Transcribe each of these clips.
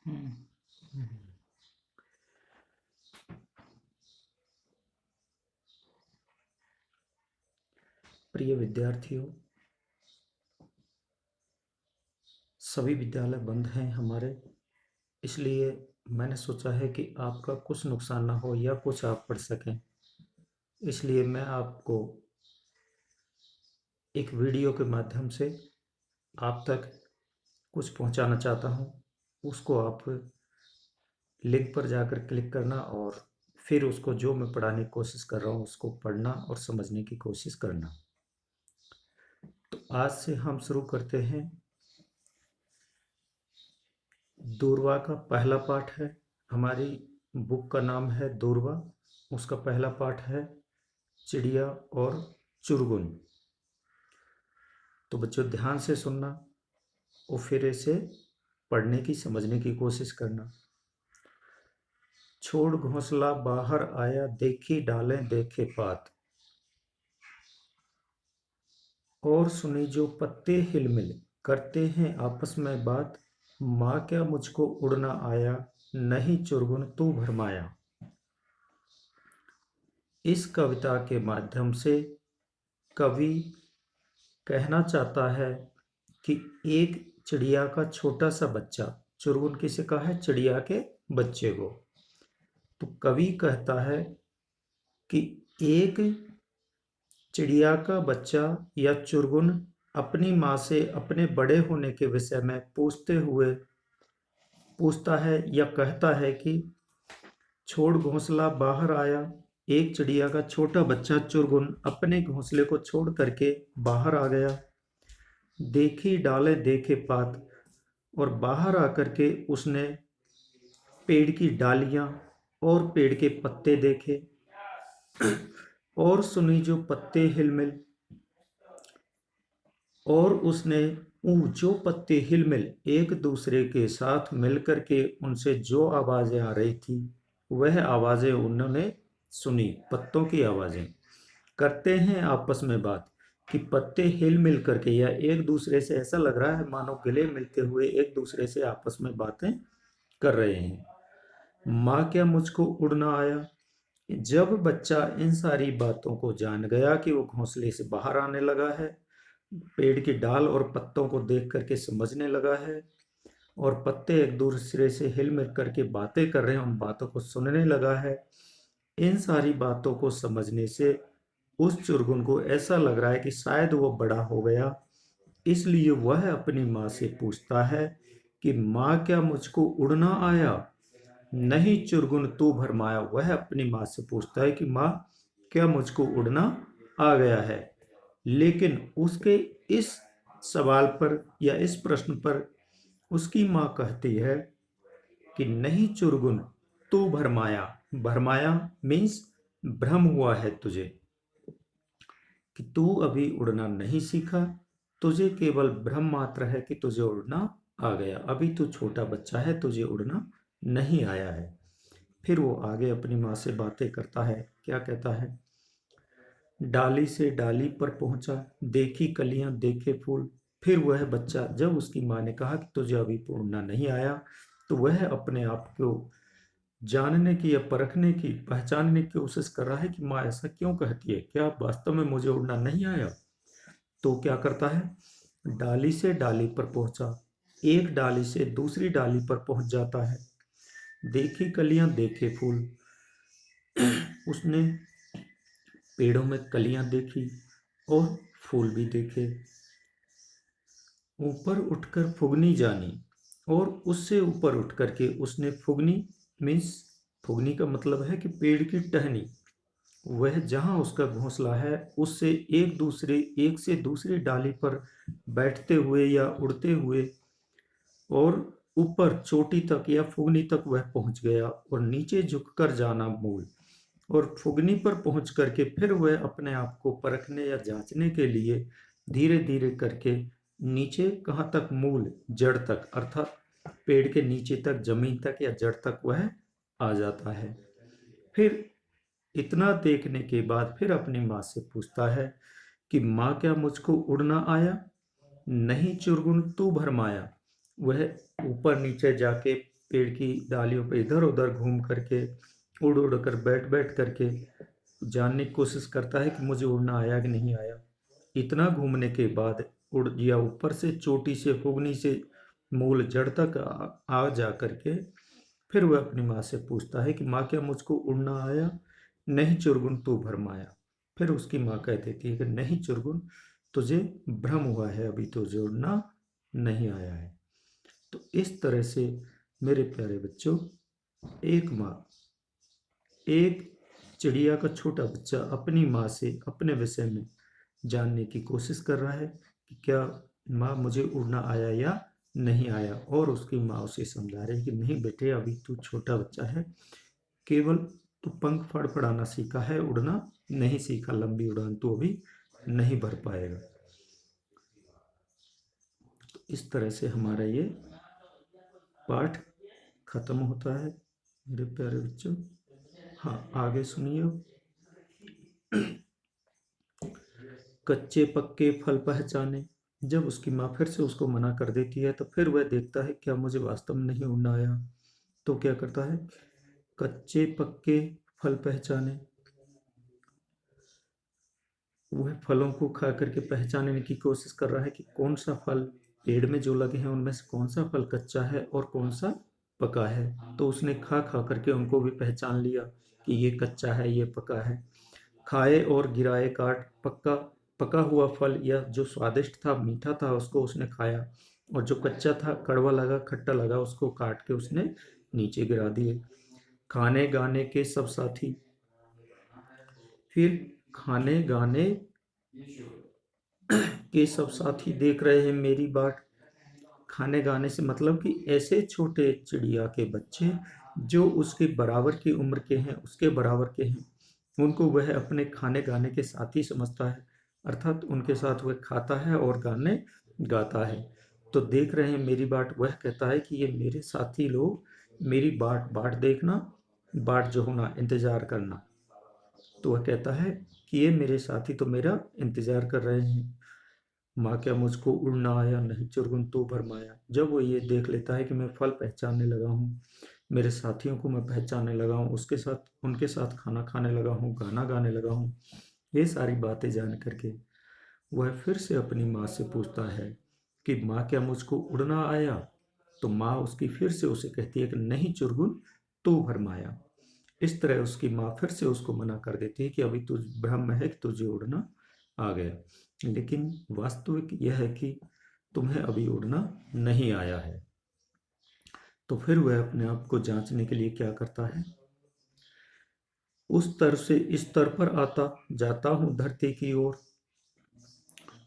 हम्म। प्रिय विद्यार्थियों, सभी विद्यालय बंद हैं हमारे, इसलिए मैंने सोचा है कि आपका कुछ नुकसान ना हो या कुछ आप पढ़ सकें। इसलिए मैं आपको एक वीडियो के माध्यम से आप तक कुछ पहुंचाना चाहता हूं। उसको आप लिंक पर जाकर क्लिक करना और फिर उसको जो मैं पढ़ाने की कोशिश कर रहा हूं उसको पढ़ना और समझने की कोशिश करना। तो आज से हम शुरू करते हैं। दूरवा का पहला पाठ है। हमारी बुक का नाम है दूरवा। उसका पहला पाठ है चिड़िया और चुरगुन। तो बच्चों ध्यान से सुनना और फिर इसे पढ़ने की समझने की कोशिश करना। छोड़ घोंसला बाहर आया, देखी डालें देखे पात, और सुनी जो पत्ते हिलमिल, करते हैं आपस में बात, माँ क्या मुझको उड़ना आया, नहीं चुरगुन तू भरमाया। इस कविता के माध्यम से कवि कहना चाहता है कि एक चिड़िया का छोटा सा बच्चा, चुरगुन किसे कहा है? चिड़िया के बच्चे को। तो कवि कहता है कि एक चिड़िया का बच्चा या चुरगुन अपनी माँ से अपने बड़े होने के विषय में पूछता है या कहता है कि छोड़ घोंसला बाहर आया। एक चिड़िया का छोटा बच्चा चुरगुन अपने घोंसले को छोड़ करके बाहर आ गया। देखी डाले देखे पात, और बाहर आकर के उसने पेड़ की डालियां और पेड़ के पत्ते देखे, और सुनी जो पत्ते हिलमिल, और उसने जो पत्ते हिलमिल एक दूसरे के साथ मिलकर के उनसे जो आवाजें आ रही थी वह आवाजें उन्होंने सुनी। पत्तों की आवाजें करते हैं आपस में बात, कि पत्ते हिल मिल करके या एक दूसरे से ऐसा लग रहा है मानो गले मिलते हुए एक दूसरे से आपस में बातें कर रहे हैं। माँ क्या मुझको उड़ना आया। जब बच्चा इन सारी बातों को जान गया कि वो घोंसले से बाहर आने लगा है, पेड़ की डाल और पत्तों को देख करके समझने लगा है, और पत्ते एक दूसरे से हिल मिल करके बातें कर रहे हैं, उन बातों को सुनने लगा है। इन सारी बातों को समझने से उस चुरगुन को ऐसा लग रहा है कि शायद वो बड़ा हो गया, इसलिए वह अपनी माँ से पूछता है कि माँ क्या मुझको उड़ना आया, नहीं चुरगुन तू भरमाया। वह अपनी माँ से पूछता है कि माँ क्या मुझको उड़ना आ गया है, लेकिन उसके इस सवाल पर या इस प्रश्न पर उसकी माँ कहती है कि नहीं चुरगुन तू भरमाया। भरमाया मीन्स भ्रम हुआ है तुझे, कि तू अभी उड़ना नहीं सीखा, तुझे केवल भ्रम मात्र है कि तुझे उड़ना आ गया। अभी तू छोटा बच्चा है, तुझे उड़ना नहीं आया है। फिर वो आगे अपनी माँ से बातें करता है। क्या कहता है? डाली से डाली पर पहुंचा, देखी कलियां देखे फूल। फिर वह बच्चा, जब उसकी माँ ने कहा कि तुझे अभी उड़ना नहीं आया, तो वह अपने आप को जानने की या परखने की, पहचानने की कोशिश कर रहा है कि माँ ऐसा क्यों कहती है, क्या वास्तव में मुझे उड़ना नहीं आया। तो क्या करता है? डाली से डाली पर पहुंचा, एक डाली से दूसरी डाली पर पहुंच जाता है। देखी कलियां देखे फूल, उसने पेड़ों में कलियां देखी और फूल भी देखे। ऊपर उठकर फुगनी जानी, और उससे ऊपर उठ करके उसने फुगनी मीन्स, फुगनी का मतलब है कि पेड़ की टहनी, वह जहाँ उसका घोंसला है उससे एक से दूसरी डाली पर बैठते हुए या उड़ते हुए और ऊपर चोटी तक या फुगनी तक वह पहुंच गया, और नीचे झुककर जाना मूल, और फुगनी पर पहुंच करके फिर वह अपने आप को परखने या जांचने के लिए धीरे धीरे करके नीचे कहाँ तक? मूल, जड़ तक, अर्थात पेड़ के नीचे तक, जमीन तक या जड़ तक वह आ जाता है। फिर इतना देखने के बाद फिर अपनी माँ से पूछता है कि माँ क्या मुझको उड़ना आया, नहीं चुरगुन तू भरमाया। वह ऊपर नीचे जाके पेड़ की डालियों पे इधर उधर घूम करके, उड़ उड़ कर, बैठ बैठ करके जानने की कोशिश करता है कि मुझे उड़ना आया कि नहीं आया। इतना घूमने के बाद उड़ या ऊपर से चोटी से फुगनी से मूल जड़ तक आ जा करके फिर वह अपनी माँ से पूछता है कि माँ, क्या मुझको उड़ना आया? नहीं चुरगुन, तू भरमाया। फिर उसकी माँ कह देती है कि नहीं चुरगुन, तुझे भ्रम हुआ है, अभी तुझे उड़ना नहीं आया है। तो इस तरह से मेरे प्यारे बच्चों, एक माँ, एक चिड़िया का छोटा बच्चा अपनी माँ से अपने विषय में जानने की कोशिश कर रहा है कि क्या माँ मुझे उड़ना आया या नहीं आया। और उसकी माँ उसे समझा रही है कि नहीं बेटे, अभी तू छोटा बच्चा है, केवल तू पंख फड़फड़ाना सीखा है, उड़ना नहीं सीखा, लंबी उड़ान तू अभी नहीं भर पाएगा। तो इस तरह से हमारा ये पाठ खत्म होता है मेरे प्यारे बच्चों। हाँ, आगे सुनिए। कच्चे पक्के फल पहचाने। जब उसकी माँ फिर से उसको मना कर देती है तो फिर वह देखता है क्या मुझे वास्तव में नहीं उड़ना आया। तो क्या करता है, कच्चे पक्के फल पहचाने। वह फलों को खा करके पहचानने की कोशिश कर रहा है कि कौन सा फल पेड़ में जो लगे हैं उनमें से कौन सा फल कच्चा है और कौन सा पका है। तो उसने खा खा करके उनको भी पहचान लिया कि ये कच्चा है, ये पका है। खाए और गिराए काट, पक्का पका हुआ फल या जो स्वादिष्ट था, मीठा था, उसको उसने खाया, और जो कच्चा था, कड़वा लगा, खट्टा लगा, उसको काट के उसने नीचे गिरा दिए। खाने गाने के सब साथी। फिर खाने गाने के सब साथी देख रहे हैं मेरी बाट। खाने गाने से मतलब कि ऐसे छोटे चिड़िया के बच्चे जो उसके बराबर की उम्र के हैं, उसके बराबर के हैं, उनको वह अपने खाने गाने के साथी समझता है, अर्थात उनके साथ वह खाता है और गाने गाता है। तो देख रहे हैं मेरी बाट, वह कहता है कि ये मेरे साथी लोग, मेरी बाट बाट देखना, बाट जो होना इंतजार करना। तो वह कहता है कि ये मेरे साथी तो मेरा इंतजार कर रहे हैं। माँ, क्या मुझको उड़ना आया? नहीं चुरगुन, तू भरमाया। जब वो ये देख लेता है कि मैं फल पहचानने लगा हूँ, मेरे साथियों को मैं पहचानने लगा हूँ, उसके साथ उनके साथ खाना खाने लगा हूँ, गाना गाने लगा हूँ, ये सारी बातें जान करके वह फिर से अपनी माँ से पूछता है कि माँ, क्या मुझको उड़ना आया? तो माँ उसकी फिर से उसे कहती है कि नहीं चुरगुन, तू भरमाया। इस तरह उसकी माँ फिर से उसको मना कर देती है कि अभी तुझ भ्रम में है कि तुझे उड़ना आ गया, लेकिन वास्तविक यह है कि तुम्हें अभी उड़ना नहीं आया है। तो फिर वह अपने आप को जांचने के लिए क्या करता है, उस स्तर से इस स्तर पर आता जाता हूं धरती की ओर।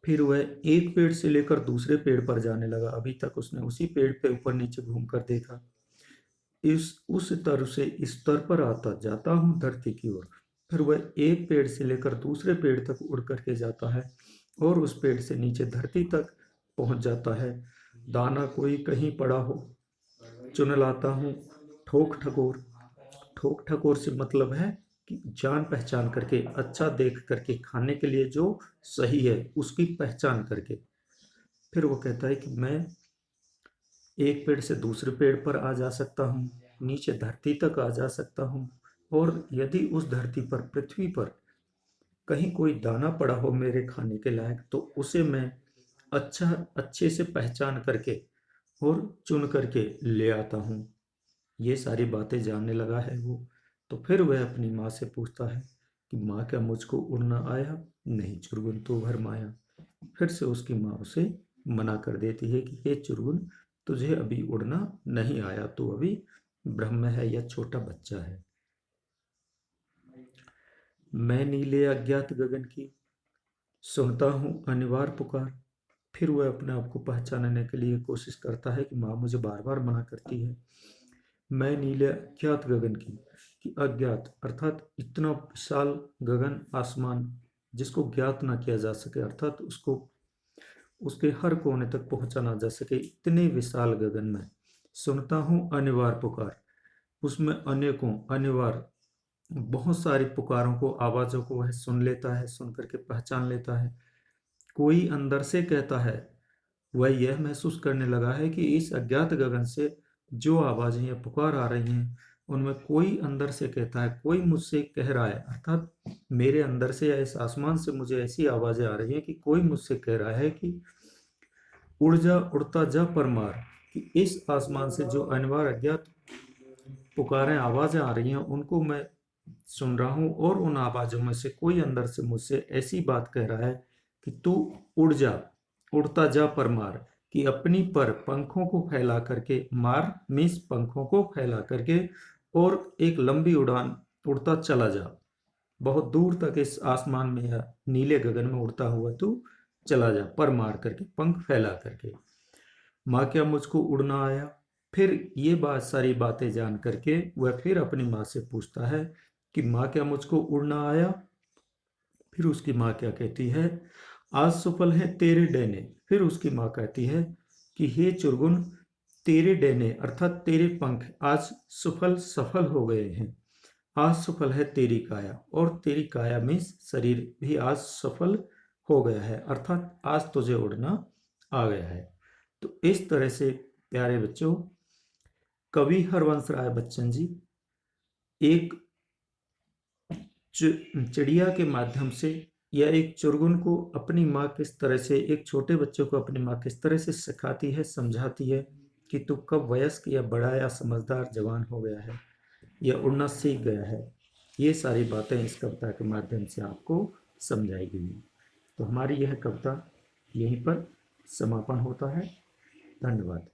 फिर वह एक पेड़ से लेकर दूसरे पेड़ पर जाने लगा। अभी तक उसने उसी पेड़ पे ऊपर नीचे घूम कर देखा। इस उस स्तर से इस स्तर पर आता जाता हूँ धरती की ओर। फिर वह एक पेड़ से लेकर दूसरे पेड़ तक उड़ करके जाता है और उस पेड़ से नीचे धरती तक पहुंच जाता है। दाना कोई कहीं पड़ा हो, चुन लाता हूँ ठोक ठकोर। ठोक ठकोर से मतलब है कि जान पहचान करके, अच्छा देख करके, खाने के लिए जो सही है उसकी पहचान करके। फिर वो कहता है कि मैं एक पेड़ से दूसरे पेड़ पर आ जा सकता हूँ, नीचे धरती तक आ जा सकता हूँ, और यदि उस धरती पर, पृथ्वी पर कहीं कोई दाना पड़ा हो मेरे खाने के लायक, तो उसे मैं अच्छे से पहचान करके और चुन करके ले आता हूँ। ये सारी बातें जानने लगा है वो। तो फिर वह अपनी माँ से पूछता है कि माँ, क्या मुझको उड़ना आया? नहीं चुरगुन, तू भरमाया। फिर से उसकी माँ उसे मना कर देती है कि हे चुरगुन, तुझे अभी उड़ना नहीं आया, तू अभी ब्रह्म में है या छोटा बच्चा है। मैं नीले अज्ञात गगन की सुनता हूँ अनिवार्य पुकार। फिर वह अपने आप को पहचानने के लिए कोशिश करता है कि माँ मुझे बार बार मना करती है। मैं नीले अज्ञात गगन की, कि अज्ञात अर्थात इतना विशाल गगन, आसमान, जिसको ज्ञात ना किया जा सके, अर्थात उसको उसके हर कोने तक पहुंचा ना जा सके, इतने विशाल गगन में सुनता हूँ अनिवार्य पुकार। उसमें अनेकों अनिवार्य बहुत सारी पुकारों को, आवाजों को वह सुन लेता है, सुन करके पहचान लेता है। कोई अंदर से कहता है, वह यह महसूस करने लगा है कि इस अज्ञात गगन से जो आवाज़ें या पुकार आ रही हैं उनमें कोई अंदर से कहता है, कोई मुझसे कह रहा है, अर्थात मेरे अंदर से या इस आसमान से मुझे ऐसी आवाज़ें आ रही हैं कि कोई मुझसे कह रहा है कि उड़ जा उड़ता जा परमार, कि इस आसमान से जो अनिवार्य अज्ञात पुकारें आवाज़ें आ रही हैं उनको मैं सुन रहा हूँ, और उन आवाज़ों में से कोई अंदर से मुझसे ऐसी बात कह रहा है कि तू उड़ जा उड़ता जा परमार, कि अपनी पर पंखों को फैला करके, मार मीन्स पंखों को फैला करके, और एक लंबी उड़ान उड़ता चला जा, बहुत दूर तक इस आसमान में या नीले गगन में उड़ता हुआ तू चला जा, पर मार करके, पंख फैला करके। माँ क्या मुझको उड़ना आया। फिर ये बात सारी बातें जान करके वह फिर अपनी माँ से पूछता है कि माँ क्या मुझको उड़ना आया। फिर उसकी माँ क्या कहती है, आज सफल है तेरे डैने। फिर उसकी माँ कहती है कि हे चुरगुन, तेरे डैने अर्थात तेरे पंख आज सफल हो गए हैं। आज सफल है तेरी काया, और तेरी काया मीन्स शरीर भी आज सफल हो गया है, अर्थात आज तुझे उड़ना आ गया है। तो इस तरह से प्यारे बच्चों, कवि हरवंश राय बच्चन जी एक चिड़िया के माध्यम से, या एक चुरगुन को अपनी माँ किस तरह से, एक छोटे बच्चे को अपनी माँ किस तरह से सिखाती है, समझाती है कि तू कब वयस्क या बड़ा या समझदार जवान हो गया है या उड़ना सीख गया है, ये सारी बातें इस कविता के माध्यम से आपको समझाई गई हैं। तो हमारी यह कविता यहीं पर समापन होता है। धन्यवाद।